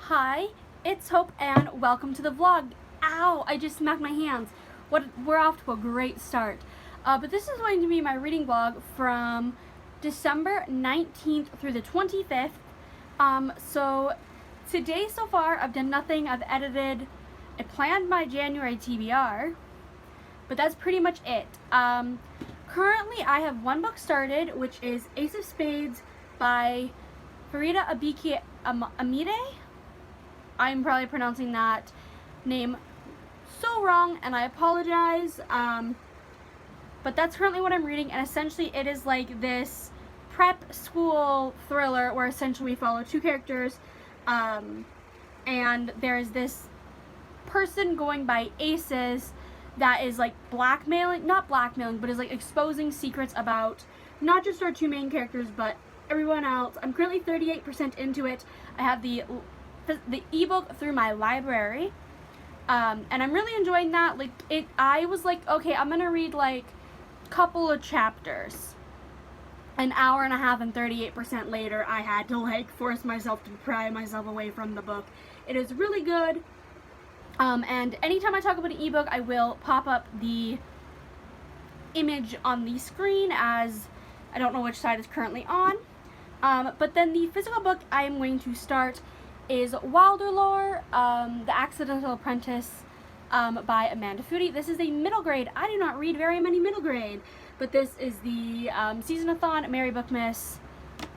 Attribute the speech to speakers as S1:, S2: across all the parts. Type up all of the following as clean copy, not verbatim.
S1: Hi, it's Hope and welcome to the vlog. Ow, I just smacked my hands. We're off to a great start. But this is going to be my reading vlog from December 19th through the 25th. So today so far I've done nothing. I've edited, I planned my January TBR, but that's pretty much it. Currently I have one book started, which is Ace of Spades by Farida Amide. I'm probably pronouncing that name so wrong, and I apologize, but that's currently what I'm reading, and essentially it is like this prep school thriller where essentially we follow two characters, and there's this person going by Aces that is like not blackmailing, but is like exposing secrets about not just our two main characters, but everyone else. I'm currently 38% into it. I have the ebook through my library, and I'm really enjoying that. I was like, okay, I'm gonna read like a couple of chapters. An hour and a half and 38% later, I had to like force myself to pry myself away from the book. It is really good, and anytime I talk about an ebook, I will pop up the image on the screen, as I don't know which side is currently on. But then the physical book I am going to start is Wilder Lore, The Accidental Apprentice, by Amanda Foodie. This is a middle grade. I do not read very many middle grade, but this is the Season-a-thon Mary Bookmiss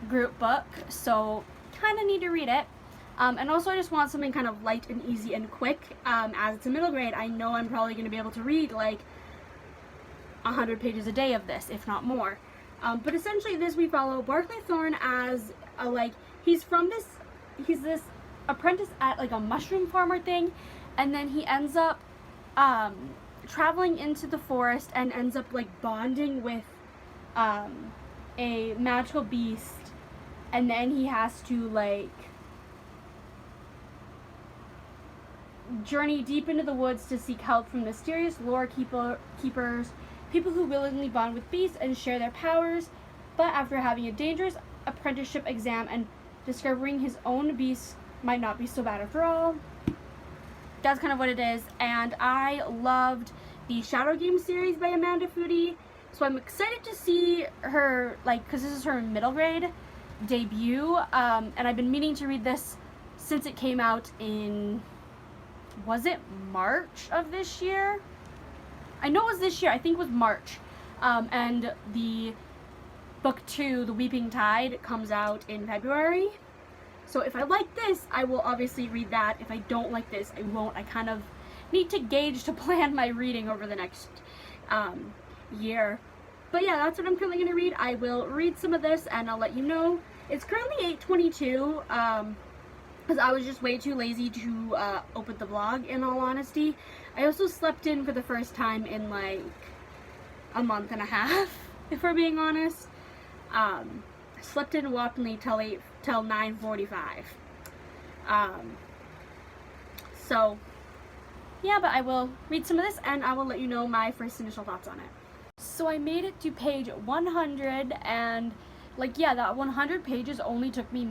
S1: group book, so kind of need to read it. And also I just want something kind of light and easy and quick. As it's a middle grade, I know I'm probably going to be able to read like 100 pages a day of this, if not more. But essentially this, we follow Barclay Thorne as he's this apprentice at like a mushroom farmer thing, and then he ends up traveling into the forest and ends up like bonding with a magical beast, and then he has to like journey deep into the woods to seek help from mysterious lore keepers, people who willingly bond with beasts and share their powers, but after having a dangerous apprenticeship exam and discovering his own beast might not be so bad after all. That's kind of what it is, and I loved the Shadow Game series by Amanda Foodie, so I'm excited to see her, because this is her middle grade debut, and I've been meaning to read this since it came out in, was it March of this year? I know it was this year, I think it was March, and the book 2, The Weeping Tide, comes out in February. So if I like this, I will obviously read that. If I don't like this, I won't. I kind of need to gauge to plan my reading over the next year. But yeah, that's what I'm currently going to read. I will read some of this and I'll let you know. It's currently 8:22, because I was just way too lazy to open the vlog, in all honesty. I also slept in for the first time in like a month and a half, if we're being honest. I slept in whoppingly till 9:45. So yeah, but I will read some of this and I will let you know my first initial thoughts on it. So I made it to page 100, and that 100 pages only took me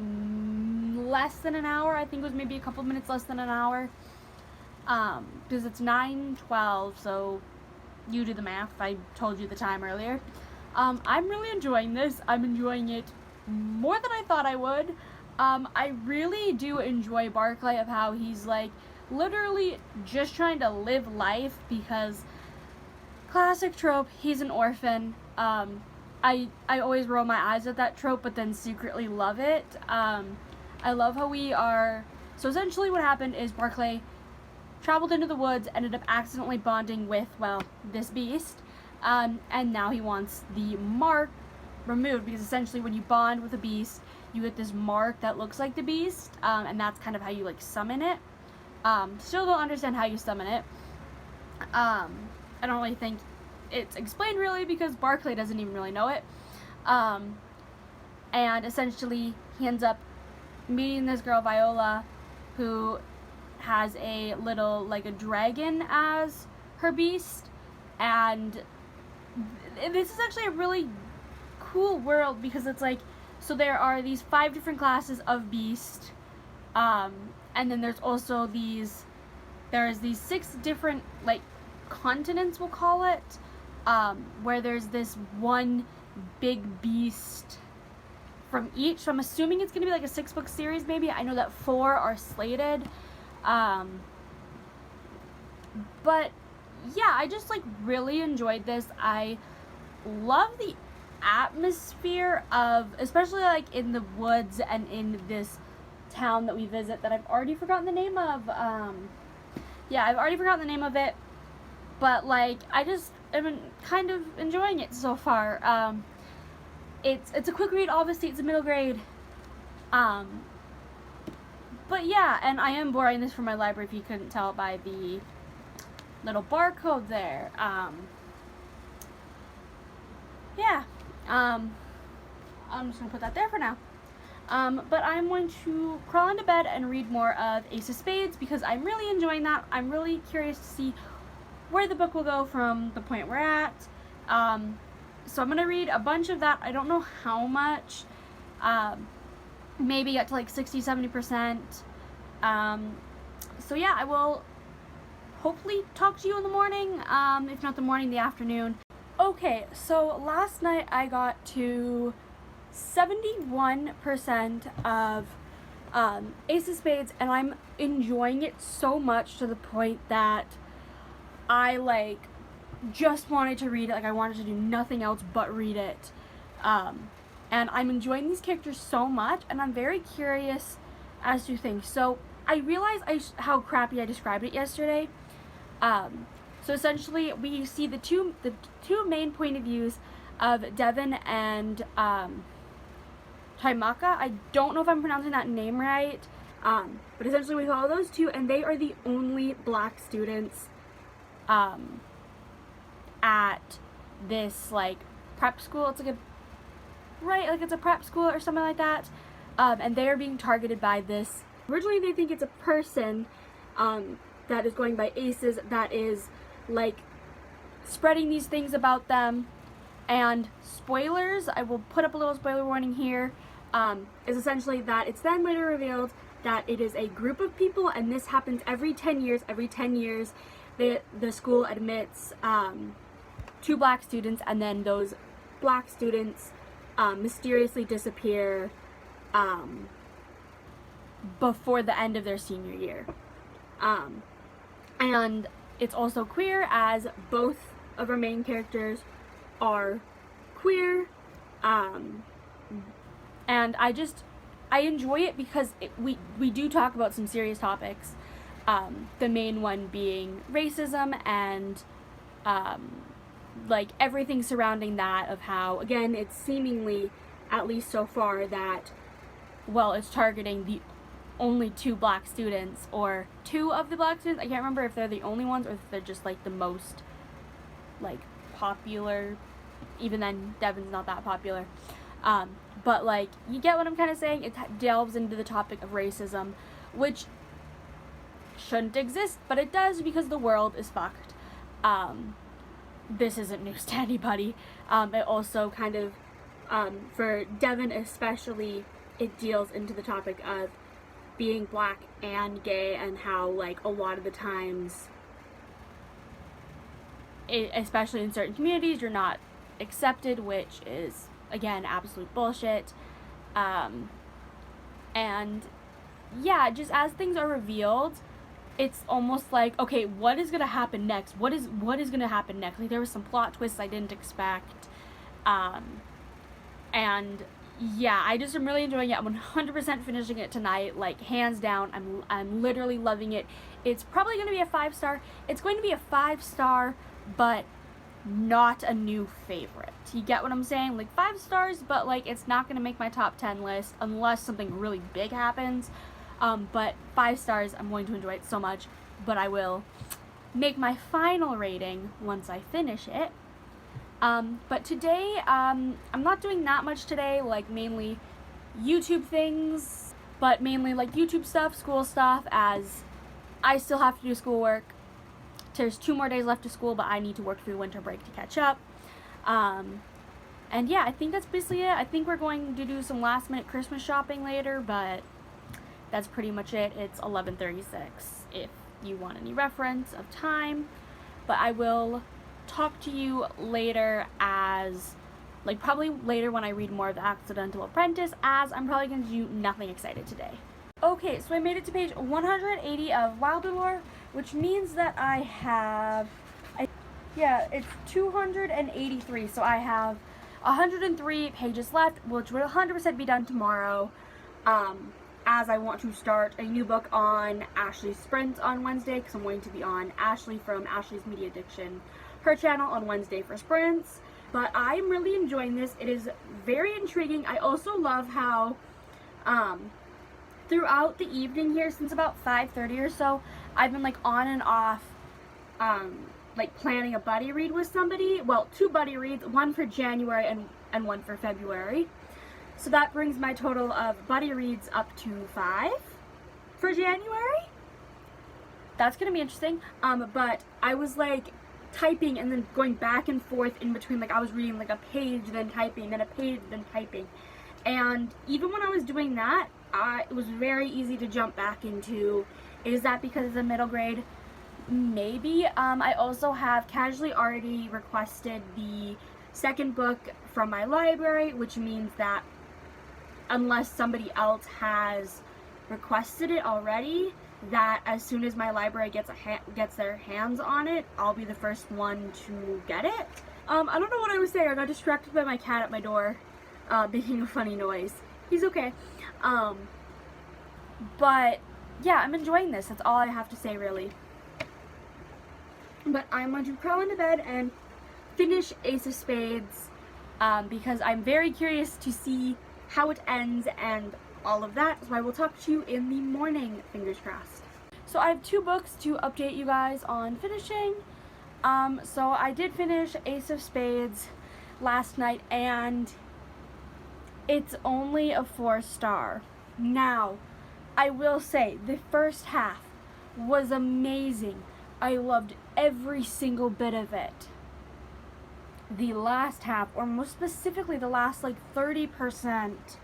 S1: less than an hour. I think it was maybe a couple minutes less than an hour, because it's 9:12, so you do the math. I told you the time earlier. I'm really enjoying this. I'm enjoying it more than I thought I would. I really do enjoy Barclay, of how he's like literally just trying to live life, because classic trope, he's an orphan. I always roll my eyes at that trope, but then secretly love it. I love how so essentially what happened is Barclay traveled into the woods, ended up accidentally bonding with, well, this beast, and now he wants the mark removed, because essentially when you bond with a beast, you get this mark that looks like the beast, and that's kind of how you like summon it. Still don't understand how you summon it. I don't really think it's explained really, because Barclay doesn't even really know it. And essentially he ends up meeting this girl Viola, who has a little, like a dragon as her beast, and this is actually a really cool world, because it's like, so there are these 5 different classes of beast, And then there's also there's these 6 different, like, continents, we'll call it, where there's this one big beast from each. So I'm assuming it's gonna be like a 6-book series, maybe. I know that 4 are slated. But yeah, I just, like, really enjoyed this. I love the atmosphere of, especially, like, in the woods and in this town that we visit that I've already forgotten the name of. Yeah, I've already forgotten the name of it, but, like, I just am kind of enjoying it so far. It's a quick read, obviously. It's a middle grade. But yeah, and I am borrowing this from my library, if you couldn't tell by the little barcode there. Yeah, I'm just gonna put that there for now. But I'm going to crawl into bed and read more of Ace of Spades because I'm really enjoying that. I'm really curious to see where the book will go from the point we're at. So I'm gonna read a bunch of that. I don't know how much. Maybe get to like 60-70%. So yeah, I will hopefully talk to you in the morning, if not the morning, the afternoon. Okay, so last night I got to 71% of Ace of Spades, and I'm enjoying it so much to the point that I, like, just wanted to read it. Like, I wanted to do nothing else but read it. And I'm enjoying these characters so much, and I'm very curious as to things. So I realized how crappy I described it yesterday. So essentially, we see the two main point of views of Devin and Taimaka. I don't know if I'm pronouncing that name right, but essentially we follow those two, and they are the only black students at this, like, prep school. It's like it's a prep school or something like that, and they are being targeted by this. Originally they think it's a person that is going by Aces that is, like, spreading these things about them. And spoilers, I will put up a little spoiler warning here, is essentially that it's then later revealed that it is a group of people, and this happens every 10 years. Every 10 years the school admits 2 black students, and then those black students mysteriously disappear before the end of their senior year. And it's also queer, as both of our main characters are queer, and I enjoy it because we do talk about some serious topics, the main one being racism and like everything surrounding that, of how, again, it's seemingly, at least so far, that, well, it's targeting the only 2 black students, or 2 of the black students. I can't remember if they're the only ones or if they're just, like, the most, like, popular. Even then, Devin's not that popular. But, like, you get what I'm kind of saying? It delves into the topic of racism, which shouldn't exist, but it does because the world is fucked. This isn't news to anybody. It also kind of, for Devin especially, it deals into the topic of being black and gay, and how, like, a lot of the times, especially in certain communities, you're not accepted, which is, again, absolute bullshit. And yeah, just as things are revealed, it's almost like, okay, what is gonna happen next? What is gonna happen next? Like, there was some plot twists I didn't expect, and yeah, I just am really enjoying it. I'm 100% finishing it tonight, like, hands down. I'm literally loving it. It's probably going to be a 5-star. It's going to be a 5-star, but not a new favorite. You get what I'm saying? Like, 5 stars, but, like, it's not going to make my top 10 list unless something really big happens. But 5 stars, I'm going to enjoy it so much, but I will make my final rating once I finish it. But today, I'm not doing that much today, like, mainly YouTube things, but mainly, like, YouTube stuff, school stuff, as I still have to do schoolwork. There's 2 more days left of school, but I need to work through winter break to catch up. And yeah, I think that's basically it. I think we're going to do some last-minute Christmas shopping later, but that's pretty much it. It's 11:36 if you want any reference of time. But I will talk to you later as, like, probably later when I read more of the Accidental Apprentice, as I'm probably going to do nothing excited today. Okay, so I made it to page 180 of Wilderlore, which means that I have, it's 283, so I have 103 pages left, which would 100% be done tomorrow, as I want to start a new book on Ashley's Sprints on Wednesday, because I'm going to be on Ashley from Ashley's Media Addiction, her channel, on Wednesday for sprints. But I'm really enjoying this. It is very intriguing. I also love how throughout the evening here, since about 5:30 or so, I've been like on and off like planning a buddy read with somebody. Well, 2 buddy reads, one for January and one for February. So that brings my total of buddy reads up to 5 for January. That's gonna be interesting. But I was like typing and then going back and forth in between, like I was reading like a page, then typing, then a page, then typing. And even when I was doing that, it was very easy to jump back into, is that because it's a middle grade? Maybe. I also have casually already requested the second book from my library, which means that unless somebody else has requested it already, that as soon as my library gets their hands on it, I'll be the first one to get it. I don't know what I was saying. I got distracted by my cat at my door, making a funny noise. He's okay. But yeah, I'm enjoying this. That's all I have to say, really. But I'm going to crawl into bed and finish Ace of Spades, because I'm very curious to see how it ends and all of that. So I will talk to you in the morning, fingers crossed. So I have 2 books to update you guys on finishing. So I did finish Ace of Spades last night, and it's only a 4-star. Now, I will say, the first half was amazing. I loved every single bit of it. The last half, or more specifically the last like 30%,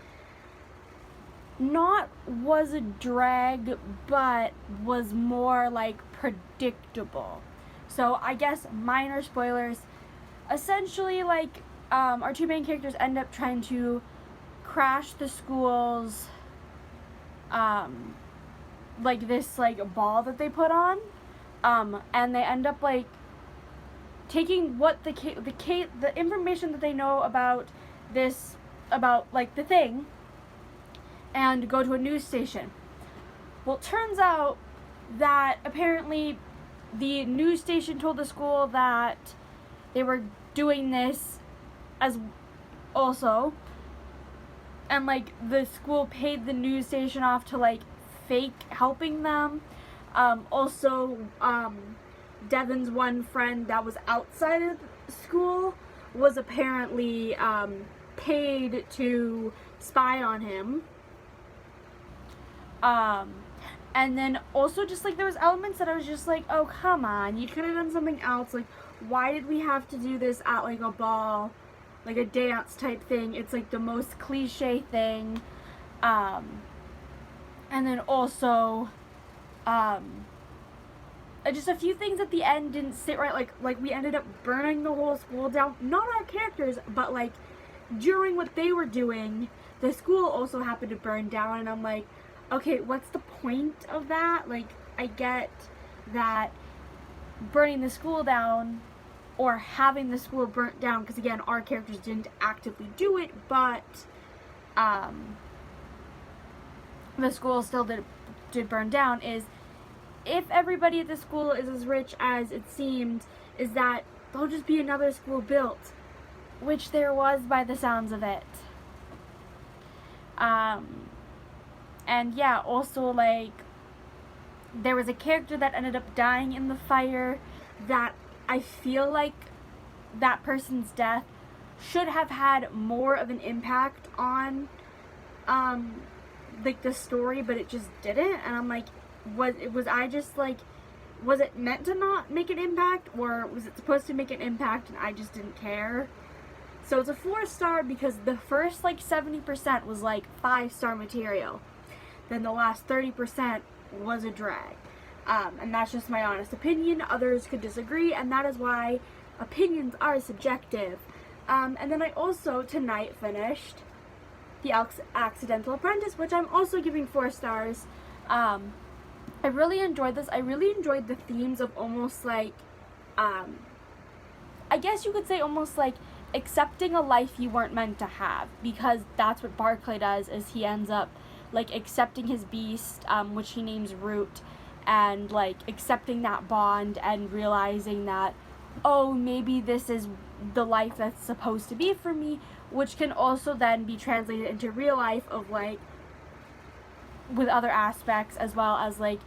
S1: not was a drag, but was more like predictable. So I guess minor spoilers. Essentially, like, our 2 main characters end up trying to crash the school's like this like ball that they put on, and they end up like taking what the information that they know about this, about like the thing, and go to a news station. Well, it turns out that apparently the news station told the school that they were doing this as also, and like the school paid the news station off to like fake helping them. Also, Devin's one friend that was outside of school was apparently paid to spy on him. And then also just like there was elements that I was just like, oh come on, you could have done something else. Like, why did we have to do this at like a ball, like a dance type thing? It's like the most cliche thing. And then also just a few things at the end didn't sit right. Like we ended up burning the whole school down. Not our characters, but like during what they were doing, the school also happened to burn down, and I'm like, okay, what's the point of that? Like, I get that burning the school down or having the school burnt down, because again, our characters didn't actively do it, but the school still did burn down, is if everybody at the school is as rich as it seemed, is that there'll just be another school built, which there was by the sounds of it. And yeah, also like there was a character that ended up dying in the fire that I feel like that person's death should have had more of an impact on like the story, but it just didn't. And I'm like, was it meant to not make an impact, or was it supposed to make an impact and I just didn't care? So it's a 4-star because the first like 70% was like 5-star material. then the last 30% was a drag. And that's just my honest opinion. Others could disagree, and that is why opinions are subjective. And then I also tonight finished The Accidental Apprentice, which I'm also giving 4 stars. I really enjoyed this. I really enjoyed the themes of almost like, I guess you could say almost like accepting a life you weren't meant to have, because that's what Barclay does, is he ends up like accepting his beast, which he names Root, and like accepting that bond and realizing that, oh, maybe this is the life that's supposed to be for me, which can also then be translated into real life of like with other aspects, as well as like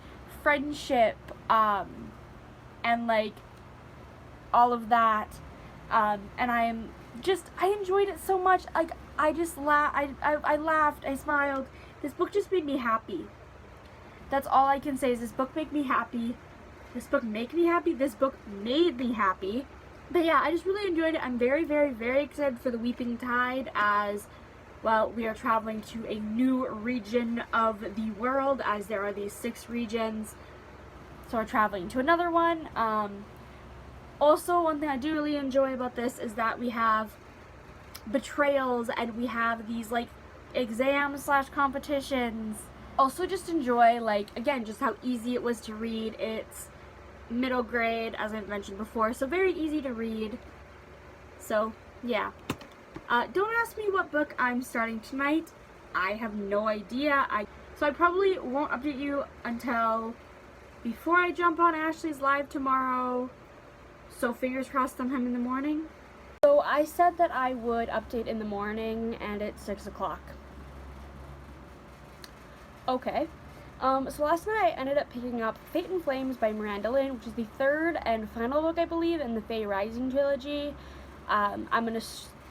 S1: friendship, and like all of that, and I enjoyed it so much. Like I laughed, I smiled. This book just made me happy. That's all I can say, is this book made me happy. This book made me happy. This book made me happy. But yeah, I just really enjoyed it. I'm very, very, very excited for the Weeping Tide, as well, we are traveling to a new region of the world, as there are these 6 regions. So we're traveling to another one. Also, one thing I do really enjoy about this is that we have betrayals, and we have these like exams / competitions. Also just enjoy, like, again, just how easy it was to read. It's middle grade, as I've mentioned before, so very easy to read. So yeah, don't ask me what book I'm starting tonight. I have no idea. So I probably won't update you until before I jump on Ashley's live tomorrow, so fingers crossed sometime in the morning. So I said that I would update in the morning, and it's 6 o'clock. Okay. So last night I ended up picking up Fate and Flames by Miranda, which is the 3rd and final book, I believe, in the Fae Rising trilogy. I'm going to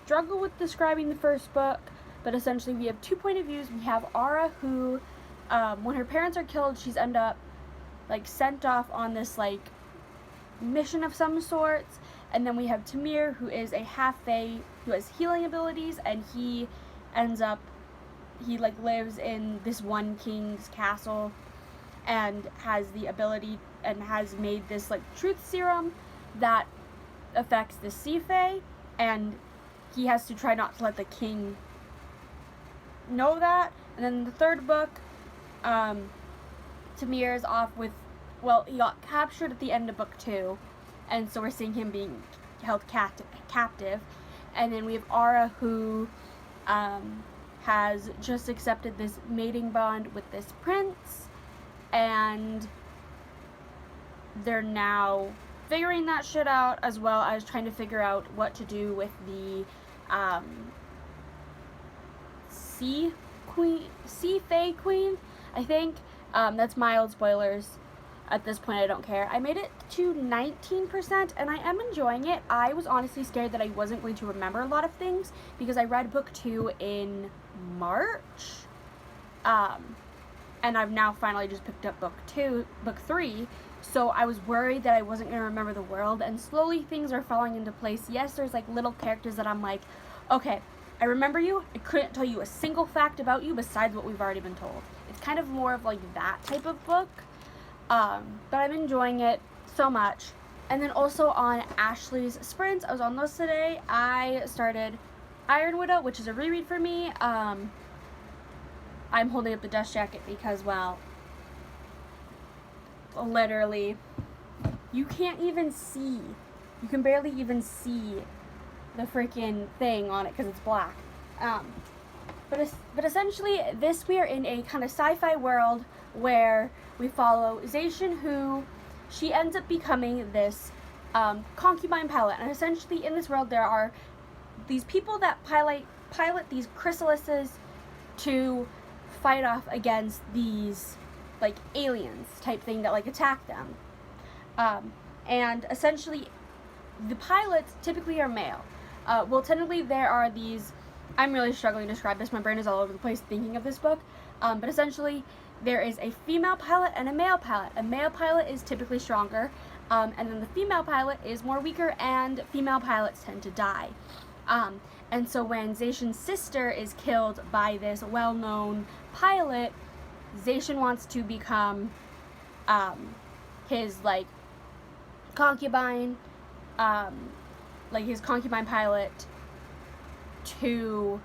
S1: struggle with describing the first book, but essentially we have 2 point of views. We have Aura, who, when her parents are killed, she's end up, like, sent off on this, like, mission of some sorts. And then we have Tamir, who is a half-fae who has healing abilities, and he ends up, he like lives in this one king's castle and has the ability and has made this like truth serum that affects the sea fae, and he has to try not to let the king know that. And then the 3rd book, Tamir is off with, well, he got captured at the end of book 2, and so we're seeing him being held captive. And then we have Aura, who has just accepted this mating bond with this prince, and they're now figuring that shit out, as well as trying to figure out what to do with the sea fae queen, I think. That's mild spoilers. At this point, I don't care. I made it to 19%, and I am enjoying it. I was honestly scared that I wasn't going to remember a lot of things, because I read book 2 in March, and I've now finally just picked up book 3, so I was worried that I wasn't going to remember the world, and slowly things are falling into place. Yes, there's like little characters that I'm like, okay, I remember you. I couldn't tell you a single fact about you besides what we've already been told. It's kind of more of like that type of book. But I'm enjoying it so much. And then also on Ashley's sprints, I was on those today. I started Iron Widow, which is a reread for me. I'm holding up the dust jacket because, well, literally, you can't even see. You can barely even see the freaking thing on it because it's black. But essentially, we are in a kind of sci-fi world where we follow Zacian, who she ends up becoming this concubine pilot. And essentially, in this world, there are these people that pilot these chrysalises to fight off against these like aliens type thing that like attack them. And essentially, the pilots typically are male. Well, technically, there are these. I'm really struggling to describe this. My brain is all over the place thinking of this book. But essentially, there is a female pilot and a male pilot. A male pilot is typically stronger, and then the female pilot is more weaker, and female pilots tend to die. And so when Zacian's sister is killed by this well-known pilot, Zacian wants to become his like concubine, like his concubine pilot, to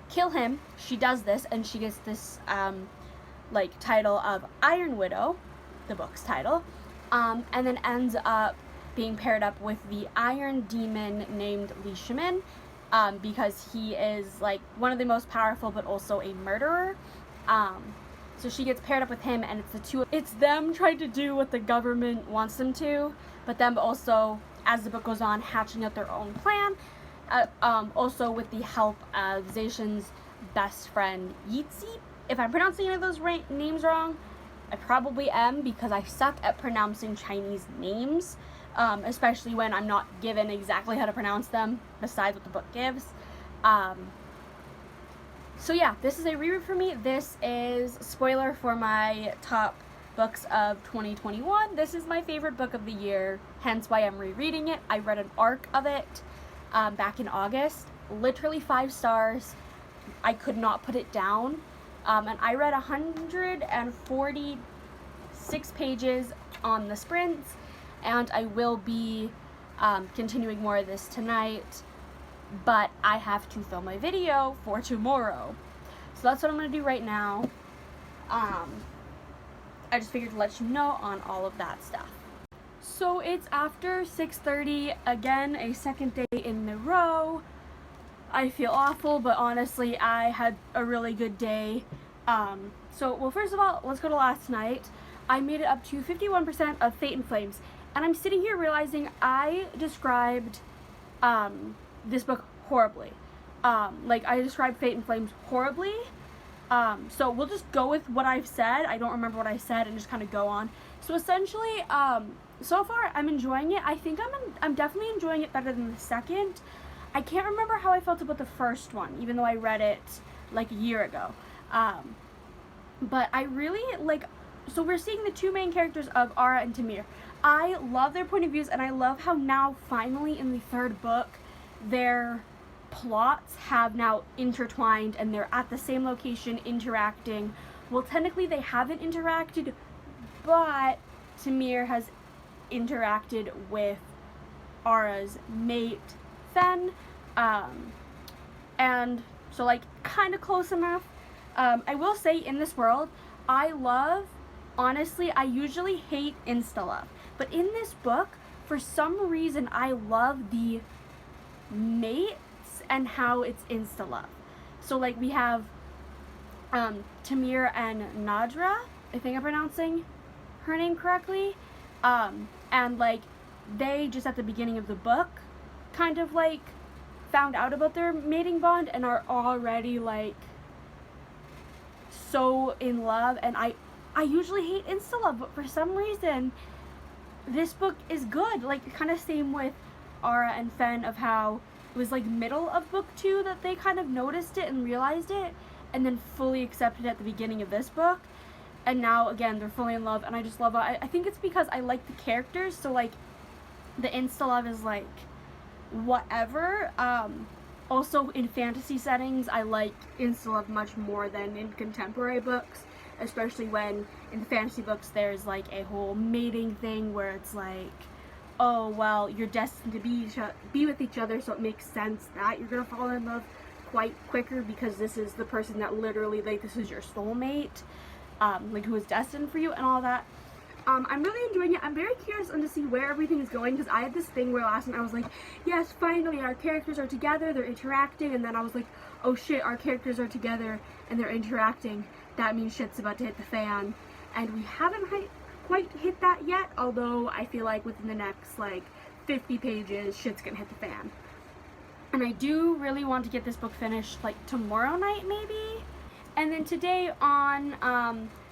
S1: kill him. She does this, and she gets this like title of Iron Widow, the book's title, and then ends up being paired up with the Iron Demon named Li Shimin, because he is like one of the most powerful but also a murderer. So she gets paired up with him, and it's them trying to do what the government wants them to, but them also, as the book goes on, hatching out their own plan, also with the help of Zacian's best friend Yitzi. If I'm pronouncing any of those names wrong, I probably am, because I suck at pronouncing Chinese names, especially when I'm not given exactly how to pronounce them, besides what the book gives. So yeah, this is a reread for me. This is, spoiler for my top books of 2021, this is my favorite book of the year, hence why I'm rereading it. I read an arc of it back in August, literally 5 stars. I could not put it down, and I read 146 pages on the sprints, and I will be continuing more of this tonight, but I have to film my video for tomorrow. So that's what I'm going to do right now. I just figured to let you know on all of that stuff. So it's after 6:30, again, a second day in a row. I feel awful, but honestly, I had a really good day. Well, first of all, let's go to last night. I made it up to 51% of Fate and Flames, and I'm sitting here realizing I described this book horribly. Like, I described Fate and Flames horribly. So we'll just go with what I've said. I don't remember what I said, and just kind of go on. So essentially, so far I'm enjoying it. I think I'm definitely enjoying it better than the second. I can't remember how I felt about the first one, even though I read it like a year ago. But I really like, so we're seeing the two main characters of Ara and Tamir. I love their point of views, and I love how now finally in the third book their plots have now intertwined and they're at the same location interacting. Well, technically they haven't interacted, but Tamir has interacted with Ara's mate, Fen, and so like kind of close enough. I will say, in this world, honestly, I usually hate insta-love, but in this book, for some reason, I love the mates and how it's insta-love. So like we have Tamir and Nadra, I think I'm pronouncing her name correctly, and like they just at the beginning of the book kind of like found out about their mating bond and are already like so in love. And I usually hate insta-love, but for some reason this book is good. Like, kind of same with Ara and Fen, of how it was like middle of book 2 that they kind of noticed it and realized it, and then fully accepted it at the beginning of this book. And now again they're fully in love, and I just love it. I think it's because I like the characters, so like the insta-love is like whatever. Also in fantasy settings, I like insta-love much more than in contemporary books, especially when in the fantasy books there's like a whole mating thing where it's like, oh, well, you're destined to be with each other, so it makes sense that you're gonna fall in love quite quicker because this is the person that literally, like, this is your soulmate, like, who is destined for you and all that. I'm really enjoying it. I'm very curious to see where everything is going, because I had this thing where last night I was like, yes, finally, our characters are together, they're interacting, and then I was like, oh shit, our characters are together and they're interacting. That means shit's about to hit the fan. And we haven't quite hit that yet, although I feel like within the next, like, 50 pages, shit's gonna hit the fan. And I do really want to get this book finished, like, tomorrow night, maybe? And then today on,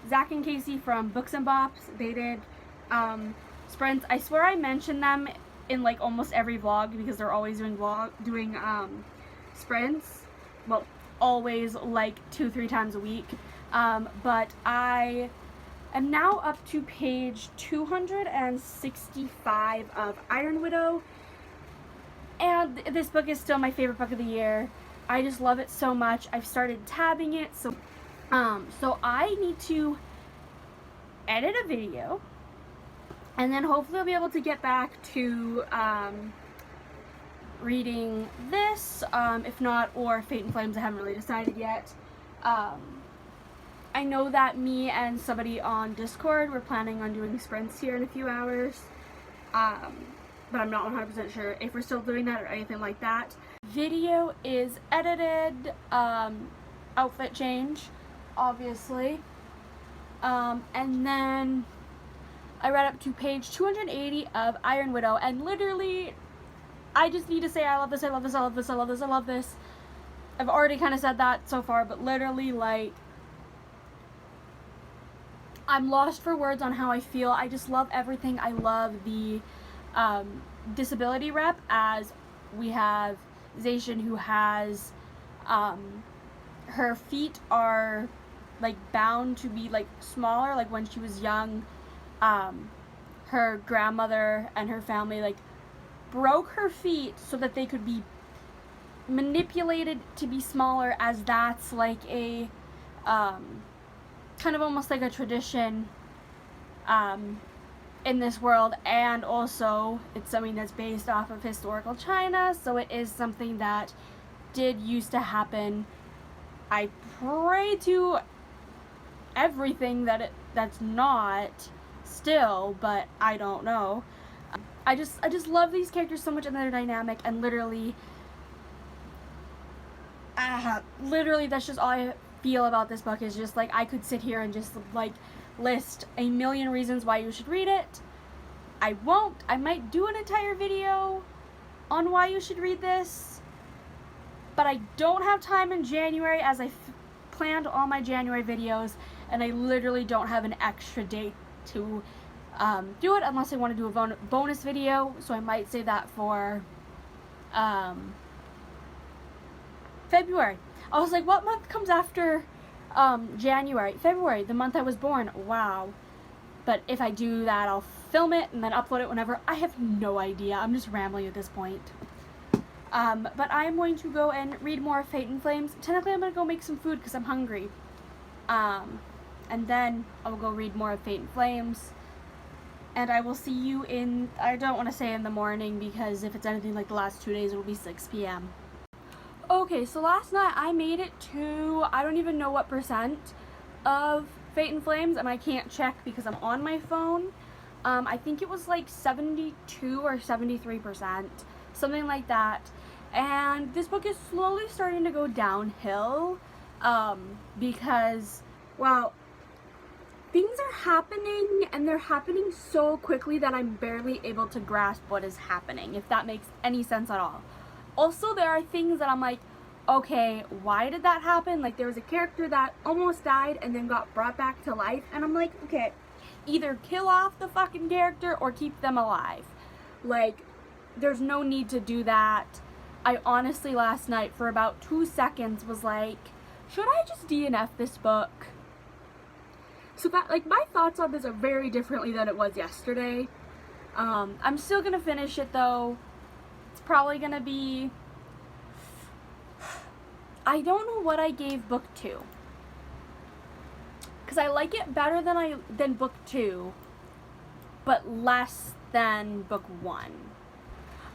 S1: Zach and Casey from Books and Bops, they did sprints. I swear I mentioned them in like almost every vlog because they're always doing sprints. Well, always like 2-3 times a week. But I am now up to page 265 of Iron Widow, and this book is still my favorite book of the year. I just love it so much. I've started tabbing it, so So I need to edit a video, and then hopefully I'll be able to get back to reading this, if not, or Fate and Flames. I haven't really decided yet. I know that me and somebody on Discord, we're planning on doing sprints here in a few hours, but I'm not 100% sure if we're still doing that or anything like that. Video is edited, outfit change, obviously, and then I read up to page 280 of Iron Widow, and literally, I just need to say I love this, I love this, I love this, I love this, I love this. I've already kind of said that so far, but literally, like, I'm lost for words on how I feel. I just love everything. I love the disability rep, as we have Zacian, who has her feet are like bound to be like smaller. Like when she was young, her grandmother and her family like broke her feet so that they could be manipulated to be smaller, as that's like a kind of almost like a tradition in this world, and also it's something that's based off of historical China, so it is something that did used to happen. I pray to everything that that's not still, but I don't know. I just love these characters so much and their dynamic, and literally that's just all I feel about this book. Is just like I could sit here and just like list a million reasons why you should read it. I won't. I might do an entire video on why you should read this, but I don't have time in January, as I planned all my January videos, and I literally don't have an extra date to do it, unless I want to do a bonus video, so I might save that for February. I was like, what month comes after January? February, the month I was born. Wow. But if I do that, I'll film it and then upload it whenever. I have no idea. I'm just rambling at this point. But I'm going to go and read more of Fate and Flames. Technically, I'm going to go make some food because I'm hungry. And then I will go read more of Fate and Flames. And I will see you in, I don't want to say in the morning, because if it's anything like the last 2 days, it will be 6 p.m. Okay, so last night I made it to, I don't even know what percent of Fate and Flames, and I can't check because I'm on my phone. I think it was like 72 or 73%, something like that. And this book is slowly starting to go downhill, because, well, things are happening, and they're happening so quickly that I'm barely able to grasp what is happening, if that makes any sense at all. Also, there are things that I'm like, okay, why did that happen? Like, there was a character that almost died and then got brought back to life, and I'm like, okay, either kill off the fucking character or keep them alive. Like, there's no need to do that. I honestly, last night, for about 2 seconds, was like, should I just DNF this book? So that, like, my thoughts on this are very differently than it was yesterday. I'm still gonna finish it, though. It's probably gonna be, I don't know what I gave book 2, because I like it better than book 2, but less than book 1.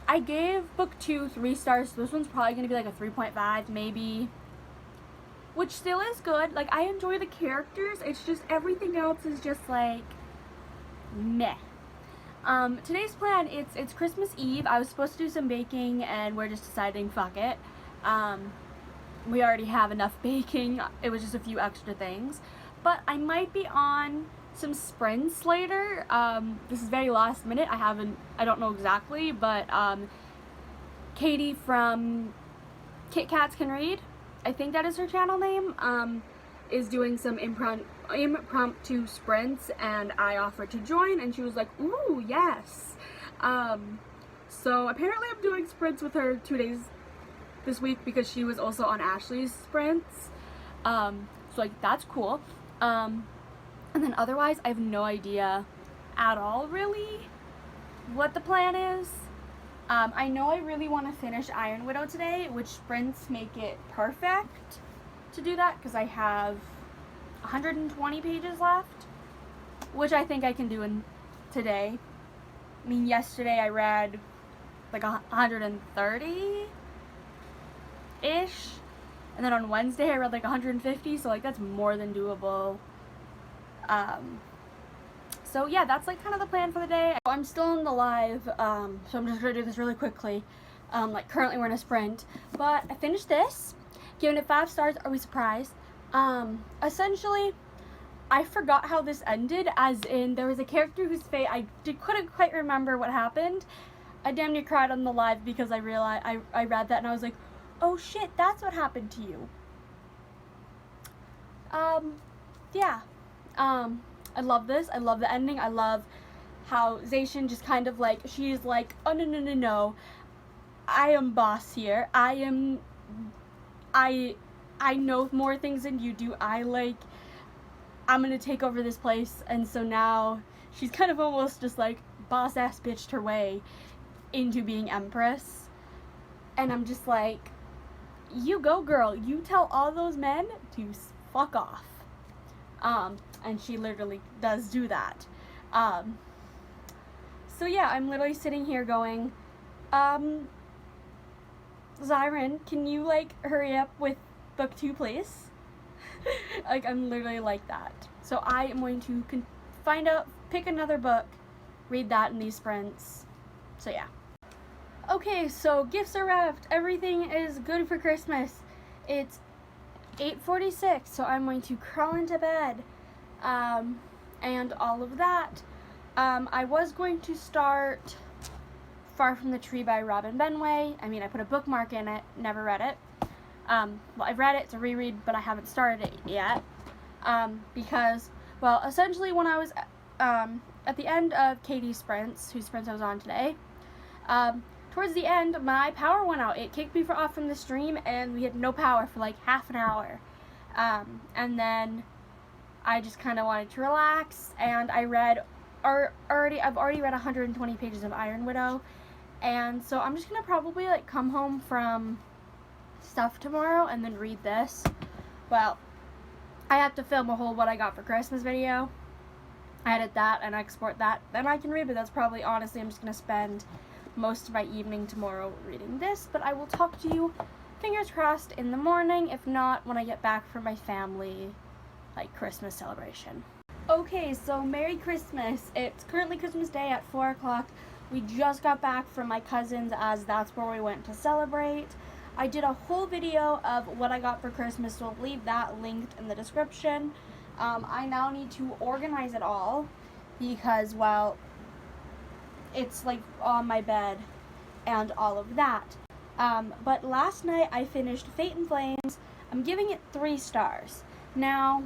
S1: I gave book 2 3 stars, so this one's probably gonna be like a 3.5 maybe, which still is good. Like, I enjoy the characters, it's just everything else is just like meh. Today's plan, it's Christmas Eve. I was supposed to do some baking, and we're just deciding, fuck it. We already have enough baking. It was just a few extra things. But I might be on some sprints later. This is very last minute. I don't know exactly, but Katie from Kit Kats Can Read, I think that is her channel name, is doing some impromptu sprints, and I offered to join, and she was like, ooh, yes. So apparently I'm doing sprints with her 2 days this week, because she was also on Ashley's sprints. So like, that's cool. And then otherwise, I have no idea at all, really, what the plan is. I know I really want to finish Iron Widow today, which sprints make it perfect to do that, because I have 120 pages left, which I think I can do in today. I mean, yesterday I read like 130-ish, and then on Wednesday I read like 150, so like that's more than doable. So yeah, that's like kind of the plan for the day. I'm still in the live, so I'm just gonna do this really quickly. Like currently we're in a sprint, but I finished this, giving it 5 stars. Are we surprised? Essentially, I forgot how this ended, as in there was a character whose fate couldn't quite remember what happened. I damn near cried on the live because I realized I read that and I was like, oh shit, that's what happened to you. Yeah. I love this. I love the ending. I love how Zacian just kind of like, she's like, oh no, I am boss here. I know more things than you do. I'm gonna take over this place. And so now she's kind of almost just like boss ass bitched her way into being Empress. And I'm just like, you go girl, you tell all those men to fuck off. And she literally does do that. So yeah, I'm literally sitting here going, Zyron, can you like hurry up with book 2 please? Like, I'm literally like that. So I am going to pick another book, read that in these sprints. So yeah. Okay, so gifts are wrapped. Everything is good for Christmas. It's 8:46, so I'm going to crawl into bed, and all of that. I was going to start Far From the Tree by Robin Benway. I mean, I put a bookmark in it, never read it. Well, I've read it, it's a reread, but I haven't started it yet, because, well, essentially when I was, at the end of Katie's sprints, whose sprints I was on today, towards the end, my power went out. It kicked me off from the stream, and we had no power for like half an hour. And then I just kind of wanted to relax, and I read, I've already read 120 pages of Iron Widow, and so I'm just gonna probably like come home from stuff tomorrow and then read this. Well, I have to film a whole what I got for Christmas video, edit that and export that, then I can read, but that's probably, honestly, I'm just gonna spend most of my evening tomorrow reading this. But I will talk to you, fingers crossed, in the morning, if not when I get back from my family like Christmas celebration. Okay, so Merry Christmas. It's currently Christmas Day at 4 o'clock. We just got back from my cousin's, as that's where we went to celebrate. I did a whole video of what I got for Christmas, so I'll leave that linked in the description. I now need to organize it all because, well, it's like on my bed and all of that. But last night I finished Fate and Flames. I'm giving it 3 stars. Now,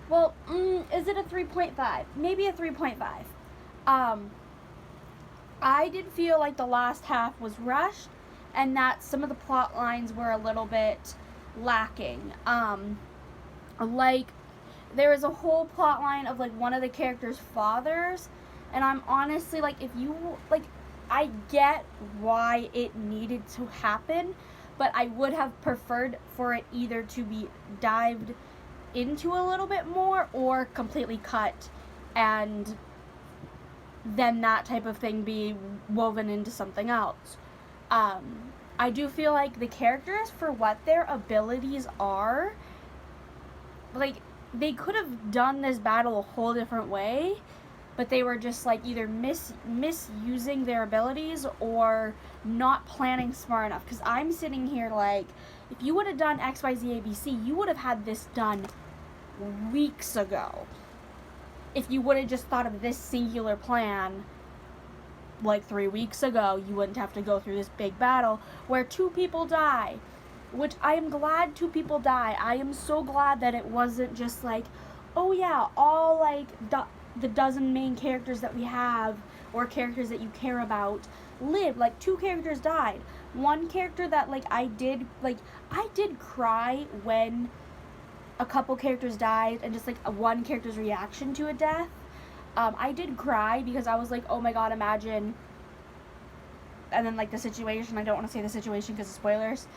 S1: well, is it a 3.5? Maybe a 3.5. I did feel like the last half was rushed, and that some of the plot lines were a little bit lacking. Like, there was a whole plot line of like one of the characters' fathers, and I'm honestly like, if you like, I get why it needed to happen, but I would have preferred for it either to be dived into a little bit more or completely cut, and then that type of thing be woven into something else. I do feel like the characters, for what their abilities are, like, they could have done this battle a whole different way, but they were just like either misusing their abilities or not planning smart enough. Because I'm sitting here like, if you would have done X, Y, Z, A, B, C, you would have had this done weeks ago. If you would have just thought of this singular plan like 3 weeks ago, you wouldn't have to go through this big battle where 2 people die. Which I am glad 2 people die. I am so glad that it wasn't just like, oh yeah, all like the dozen main characters that we have, or characters that you care about, lived. Like, 2 characters died. One character that like I did cry when a couple characters died, and just like one character's reaction to a death. I did cry because I was like, oh my god, imagine. And then like the situation, I don't want to say the situation because of spoilers.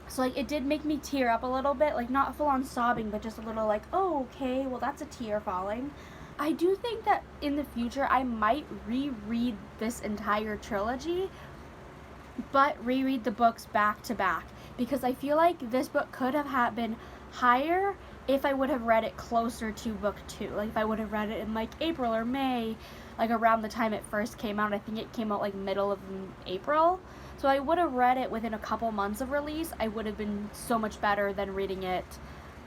S1: So like it did make me tear up a little bit, like not full on sobbing, but just a little like, oh, okay, well that's a tear falling. I do think that in the future I might reread this entire trilogy, but reread the books back to back, because I feel like this book could have been higher if I would have read it closer to book 2. Like if I would have read it in like April or May, like around the time it first came out. I think it came out like middle of April. So I would have read it within a couple months of release. I would have been so much better than reading it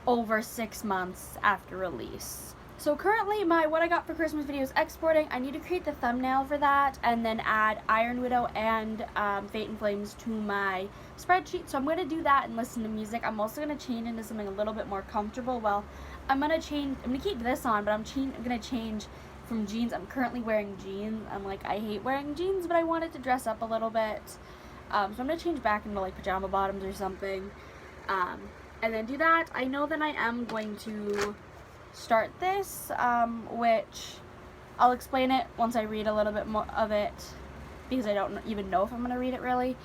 S1: over 6 months after release. So currently my what I got for Christmas video is exporting. I need to create the thumbnail for that and then add Iron Widow and Fate and Flames to my spreadsheet. So I'm going to do that and listen to music. I'm also going to change into something a little bit more comfortable. Well, I'm going to keep this on, but I'm going to change from jeans. I'm currently wearing jeans. I'm like, I hate wearing jeans, but I wanted to dress up a little bit. So I'm going to change back into like pajama bottoms or something. And then do that. I know that I am going to start this, which I'll explain it once I read a little bit more of it, because I don't even know if I'm going to read it really.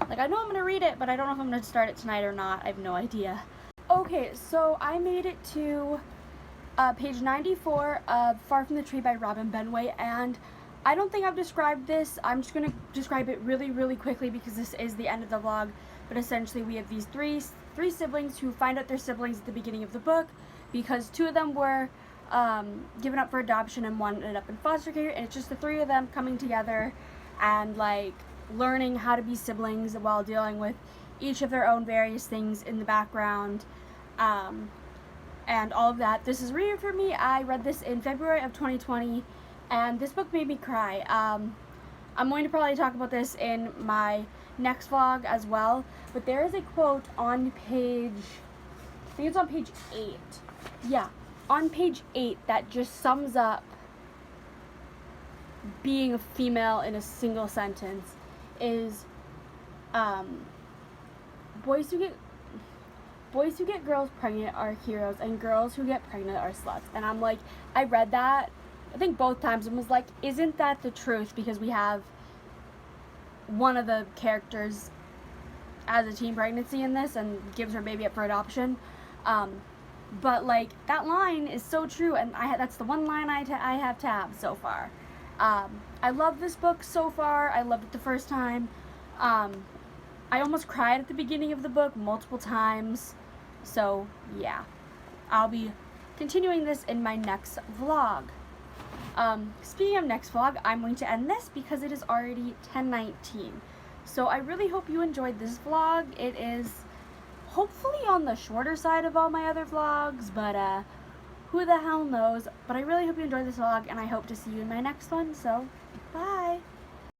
S1: Like, I know I'm going to read it, but I don't know if I'm going to start it tonight or not. I have no idea. Okay, so I made it to page 94 of Far From the Tree by Robin Benway, and I don't think I've described this. I'm just going to describe it really, really quickly because this is the end of the vlog. But essentially we have these three siblings who find out they're siblings at the beginning of the book, because 2 of them were given up for adoption and 1 ended up in foster care, and it's just the 3 of them coming together and like learning how to be siblings while dealing with each of their own various things in the background, and all of that. This is reading for me. I read this in February of 2020, and this book made me cry. I'm going to probably talk about this in my next vlog as well, but there is a quote on page, I think it's on page 8. Yeah, on page 8 that just sums up being a female in a single sentence is, boys who get girls pregnant are heroes, and girls who get pregnant are sluts. And I'm like, I read that, I think both times, and was like, isn't that the truth? Because we have one of the characters has a teen pregnancy in this and gives her baby up for adoption. But like, that line is so true, and that's the one line I have tabbed so far. I love this book so far. I loved it the first time. I almost cried at the beginning of the book multiple times. So yeah, I'll be continuing this in my next vlog. Speaking of next vlog, I'm going to end this because it is already 10:19. So I really hope you enjoyed this vlog. It is hopefully on the shorter side of all my other vlogs, but who the hell knows. But I really hope you enjoyed this vlog, and I hope to see you in my next one. So bye.